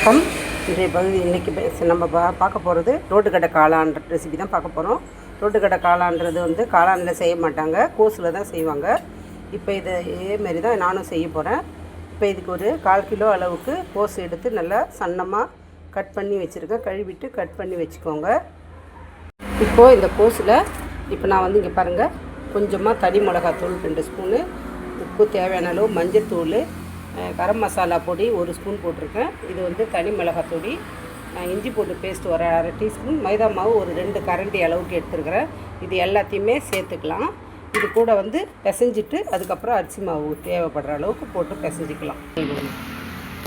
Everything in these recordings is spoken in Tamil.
வணக்கம். இன்றைய பகுதி இன்றைக்கி நம்ம பார்க்க போகிறது ரோட்டுக்கடை காளான் ரெசிபி தான் பார்க்க போகிறோம். ரோட்டுக்கடை காளான்றது வந்து காளானில் செய்ய மாட்டாங்க, கோஸில் தான் செய்வாங்க. இப்போ இதை இதேமாரி தான் நானும் செய்ய போகிறேன். இப்போ இதுக்கு ஒரு 1/4 கிலோ அளவுக்கு கோஸ் எடுத்து நல்லா சன்னமாக கட் பண்ணி வச்சுருக்கேன். கழுவிட்டு கட் பண்ணி வச்சுக்கோங்க. இப்போது இந்த கோஸில் இப்போ நான் வந்து இங்கே பாருங்கள், கொஞ்சமாக தனி மிளகாத்தூள் 2 ஸ்பூனு, உப்பு தேவையான அளவு, மஞ்சத்தூள், கரம் மசாலா பொடி 1 ஸ்பூன் போட்டிருக்கேன். இது வந்து தனி மிளகாத்தூள், இஞ்சி பூண்டு பேஸ்ட் ஒரு 1/2 டீஸ்பூன், மைதா மாவு ஒரு 2 கரண்டி அளவுக்கு எடுத்துருக்கிறேன். இது எல்லாத்தையுமே சேர்த்துக்கலாம். இது கூட வந்து பிசைஞ்சிட்டு அதுக்கப்புறம் அரிசி மாவு தேவைப்படுற அளவுக்கு போட்டு பிசைஞ்சிக்கலாம்.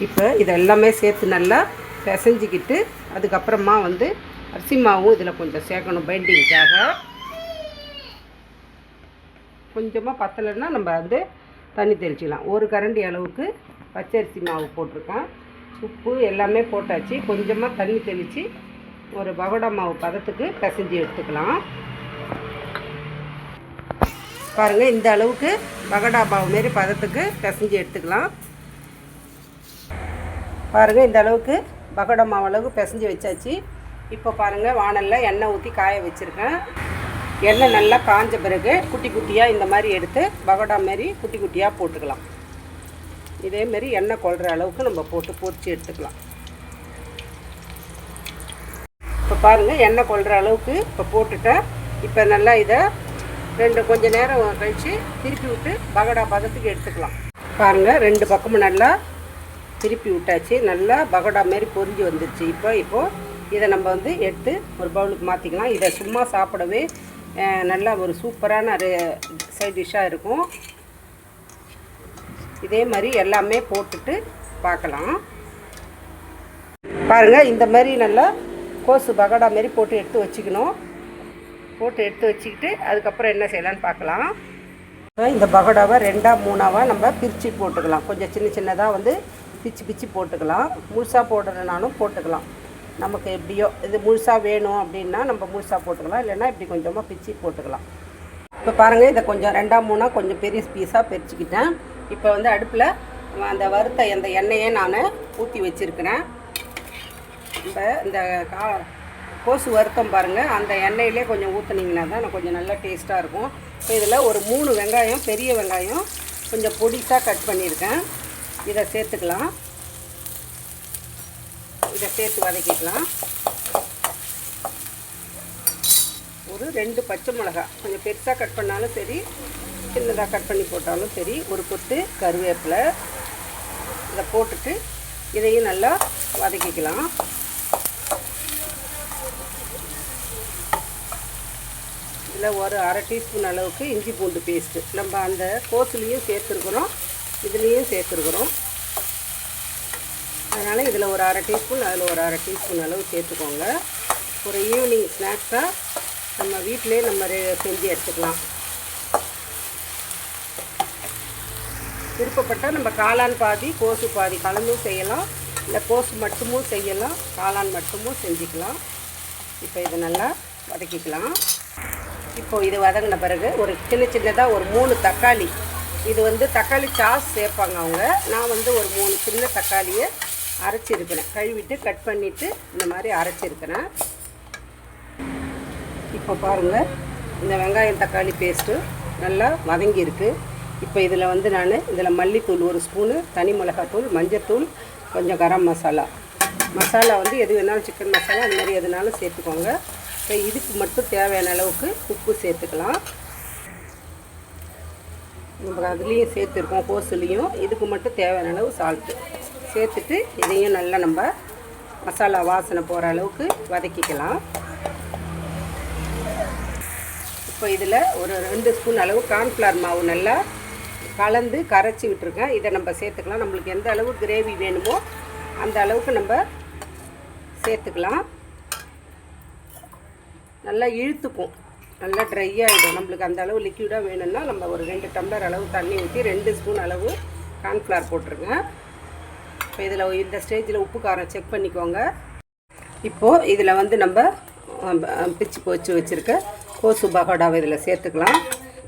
இப்போ இதெல்லாமே சேர்த்து நல்லா பிசைஞ்சிக்கிட்டு அதுக்கப்புறமா வந்து அரிசி மாவும் இதில் கொஞ்சம் சேர்க்கணும் பைண்டிங்காக. கொஞ்சமாக பத்தலைன்னா நம்ம வந்து தண்ணி தெளிச்சிக்கலாம். 1 கரண்டி அளவுக்கு பச்சரிசி மாவு போட்டிருக்கேன். உப்பு எல்லாமே போட்டாச்சு. கொஞ்சமாக தண்ணி தெளித்து ஒரு பகோடா மாவு பதத்துக்கு பிசைஞ்சு எடுத்துக்கலாம். பாருங்கள், இந்த அளவுக்கு பகோடா மாவு மாரி பதத்துக்கு பிசைஞ்சு எடுத்துக்கலாம். பாருங்கள், இந்த அளவுக்கு பகோடா மாவு அளவுக்கு பிசைஞ்சு வச்சாச்சு. இப்போ பாருங்கள், வாணலில் எண்ணெய் ஊற்றி காய வச்சுருக்கேன். எண்ணெய் நல்லா காஞ்ச பிறகு குட்டி குட்டியாக இந்த மாதிரி எடுத்து பகோடா மாரி குட்டி குட்டியாக போட்டுக்கலாம். இதேமாரி எண்ணெய் கொள்கிற அளவுக்கு நம்ம போட்டு பொரிச்சு எடுத்துக்கலாம். இப்போ பாருங்கள், எண்ணெய் கொள்கிற அளவுக்கு இப்போ போட்டுட்டேன். இப்போ நல்லா இதை கொஞ்சம் நேரம் கழித்து திருப்பி விட்டு பகோடா பதத்துக்கு எடுத்துக்கலாம். பாருங்கள், 2 பக்கமும் நல்லா திருப்பி விட்டாச்சு. நல்லா பகோடா மாரி பொரிஞ்சு வந்துடுச்சு. இப்போது இதை நம்ம வந்து எடுத்து ஒரு பவுலுக்கு மாற்றிக்கலாம். இதை சும்மா சாப்பிடவே நல்லா ஒரு சூப்பரான சைட் டிஷ்ஷாக இருக்கும். இதே மாதிரி எல்லாமே போட்டுட்டு பார்க்கலாம். பாருங்கள், இந்த மாதிரி நல்லா கோஸு பகோடா மாரி போட்டு எடுத்து வச்சுக்கணும். போட்டு எடுத்து வச்சுக்கிட்டு அதுக்கப்புறம் என்ன செய்யலான்னு பார்க்கலாம். இந்த பகோடாவை 2ஆ 3ஆவாக நம்ம பிரித்து போட்டுக்கலாம். கொஞ்சம் சின்ன சின்னதாக வந்து பிச்சு போட்டுக்கலாம். முழுசாக போடுறதுனாலும் போட்டுக்கலாம். நமக்கு எப்படியோ இது முழுசாக வேணும் அப்படின்னா நம்ம முழுசாக போட்டுக்கலாம், இல்லைன்னா இப்படி கொஞ்சமாக பிச்சு போட்டுக்கலாம். இப்போ பாருங்கள், இதை கொஞ்சம் 2ஆ 3ஆ கொஞ்சம் பெரிய பீஸாக பிரிச்சுக்கிட்டேன். இப்போ வந்து அடுப்பில் அந்த வறுத்த அந்த எண்ணெயை நான் ஊற்றி வச்சுருக்கிறேன். இப்போ இந்த கோஸு வறுத்தம் பாருங்கள், அந்த எண்ணெயிலே கொஞ்சம் ஊற்றுனீங்கன்னா தான் கொஞ்சம் நல்லா டேஸ்ட்டாக இருக்கும். இப்போ இதில் ஒரு 3 வெங்காயம், பெரிய வெங்காயம் கொஞ்சம் பொடிசாக கட் பண்ணியிருக்கேன். இதை சேர்த்துக்கலாம். இதை சேர்த்து வதக்கிக்கலாம். ஒரு 2 பச்சை மிளகாய், கொஞ்சம் பெருசாக கட் பண்ணாலும் சரி, சின்னதாக கட் பண்ணி போட்டாலும் சரி, ஒரு கொத்து கருவேப்பிலை இதை போட்டுட்டு இதையும் நல்லா வதக்கிக்கலாம். இதில் ஒரு 1/2 டீஸ்பூன் அளவுக்கு இஞ்சி பூண்டு பேஸ்ட்டு நம்ம அந்த கோஸுலேயும் சேர்த்துருக்குறோம், இதுலேயும் சேர்த்துருக்குறோம். அதனால் இதில் ஒரு 1/2 டீஸ்பூன், அதில் ஒரு 1/2 டீஸ்பூன் அளவு சேர்த்துக்கோங்க. ஒரு ஈவினிங் ஸ்நாக்ஸாக நம்ம வீட்டிலே நம்ம செஞ்சு எடுத்துக்கலாம். விருப்பப்பட்டால் நம்ம காளான் பாதி கோஸு பாதி கலந்தும் செய்யலாம், இல்லை கோஸு மட்டுமும் செய்யலாம், காளான் மட்டுமும் செஞ்சுக்கலாம். இப்போ இதை நல்லா வதக்கிக்கலாம். இப்போது இது வதங்கின பிறகு ஒரு சின்னதாக ஒரு 3 தக்காளி, இது வந்து தக்காளி சாஸ் சேர்ப்பாங்க அவங்க. நான் வந்து ஒரு 3 சின்ன தக்காளியை அரைச்சிருக்கிறேன். கழுவிட்டு கட் பண்ணிவிட்டு இந்த மாதிரி அரைச்சிருக்கிறேன். இப்போ பாருங்கள், இந்த வெங்காயம் தக்காளி பேஸ்ட்டு நல்லா வதங்கியிருக்கு. இப்போ இதில் வந்து நான் இதில் மல்லித்தூள் 1 ஸ்பூனு, தனி மிளகாத்தூள், மஞ்சத்தூள், கொஞ்சம் கரம் மசாலா வந்து எது வேணாலும் சிக்கன் மசாலா அது மாதிரி எதுனாலும் சேர்த்துக்கோங்க. இப்போ இதுக்கு மட்டும் தேவையான அளவுக்கு உப்பு சேர்த்துக்கலாம். நம்ம அதுலேயும் சேர்த்துருக்கோம், கோஸுலேயும். இதுக்கு மட்டும் தேவையான அளவு சால்ட்டு சேர்த்துட்டு இதையும் நல்லா நம்ம மசாலா வாசனை போகிற அளவுக்கு வதக்கிக்கலாம். இப்போ இதில் ஒரு 2 ஸ்பூன் அளவு கார்ன்ஃப்ளவர் மாவு நல்லா கலந்து கரைச்சி விட்டுருக்கேன். இதை நம்ம சேர்த்துக்கலாம். நம்மளுக்கு எந்த அளவு கிரேவி வேணுமோ அந்த அளவுக்கு நம்ம சேர்த்துக்கலாம். நல்லா இழுத்துக்கும், நல்லா ட்ரை ஆகிடும். நம்மளுக்கு அந்த அளவு லிக்விடாக வேணும்னா நம்ம ஒரு 2 டம்ளர் அளவு தண்ணி ஊற்றி 2 ஸ்பூன் அளவு கார்ன்ஃப்ளவர் போட்டுருங்க. இப்போ இதில் இந்த ஸ்டேஜில் உப்பு காரம் செக் பண்ணிக்கோங்க. இப்போது இதில் வந்து நம்ம பிச்சு போச்சு வச்சுருக்க கோஸு பகோடாவை இதில் சேர்த்துக்கலாம்.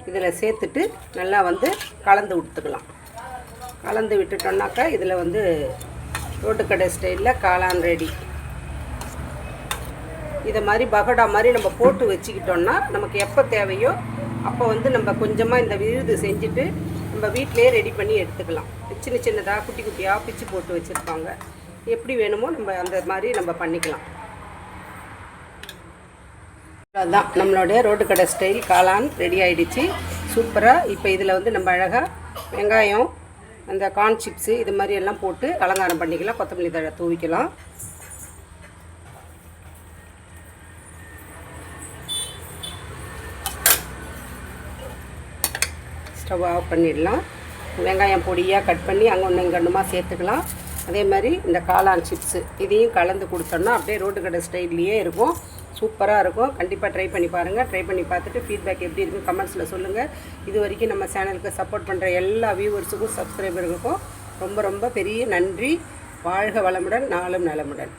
இதில் சேர்த்துட்டு நல்லா வந்து கலந்து விட்டுக்கலாம். கலந்து விட்டுட்டோம்னாக்கா இதில் வந்து ரோட்டுக்கடை ஸ்டைலில் காளான் ரெடி. இதை மாதிரி பகோடா மாதிரி நம்ம போட்டு வச்சுக்கிட்டோன்னா நமக்கு எப்போ தேவையோ அப்போ வந்து நம்ம கொஞ்சமாக இந்த விழுது செஞ்சுட்டு நம்ம வீட்டிலே ரெடி பண்ணி எடுத்துக்கலாம். சின்ன சின்னதாக குட்டி குட்டியாக பிச்சு போட்டு வச்சுருப்பாங்க. எப்படி வேணுமோ நம்ம அந்த மாதிரி நம்ம பண்ணிக்கலாம். அதுதான் நம்மளுடைய ரோட்டுக்கடை ஸ்டைல் காளான் ரெடி ஆகிடுச்சு சூப்பராக. இப்போ இதில் வந்து நம்ம அழகாக வெங்காயம், அந்த கார்ன் சிப்ஸு இது மாதிரி எல்லாம் போட்டு அலங்காரம் பண்ணிக்கலாம். கொத்தமல்லி தழை தூவிக்கலாம். ஸ்டவ் ஆஃப் பண்ணிடலாம். வெங்காயம் பொடியாக கட் பண்ணி அங்கே ஒன்று இங்கே ஒன்றுமா சேர்த்துக்கலாம். அதே மாதிரி இந்த காளான் சிப்ஸு இதையும் கலந்து கொடுத்தோன்னா அப்படியே ரோட்டுக்கடை ஸ்டைல்லையே இருக்கும். சூப்பராக இருக்கும். கண்டிப்பாக ட்ரை பண்ணி பாருங்கள். ட்ரை பண்ணி பார்த்துட்டு ஃபீட்பேக் எப்படி இருக்குன்னு கமெண்ட்ஸில் சொல்லுங்கள். இது வரைக்கும் நம்ம சேனலுக்கு சப்போர்ட் பண்ணுற எல்லா வியூவர்ஸுக்கும் சப்ஸ்கிரைபர்களுக்கும் ரொம்ப ரொம்ப பெரிய நன்றி. வாழ்க வளமுடன், நாளும் நலமுடன்.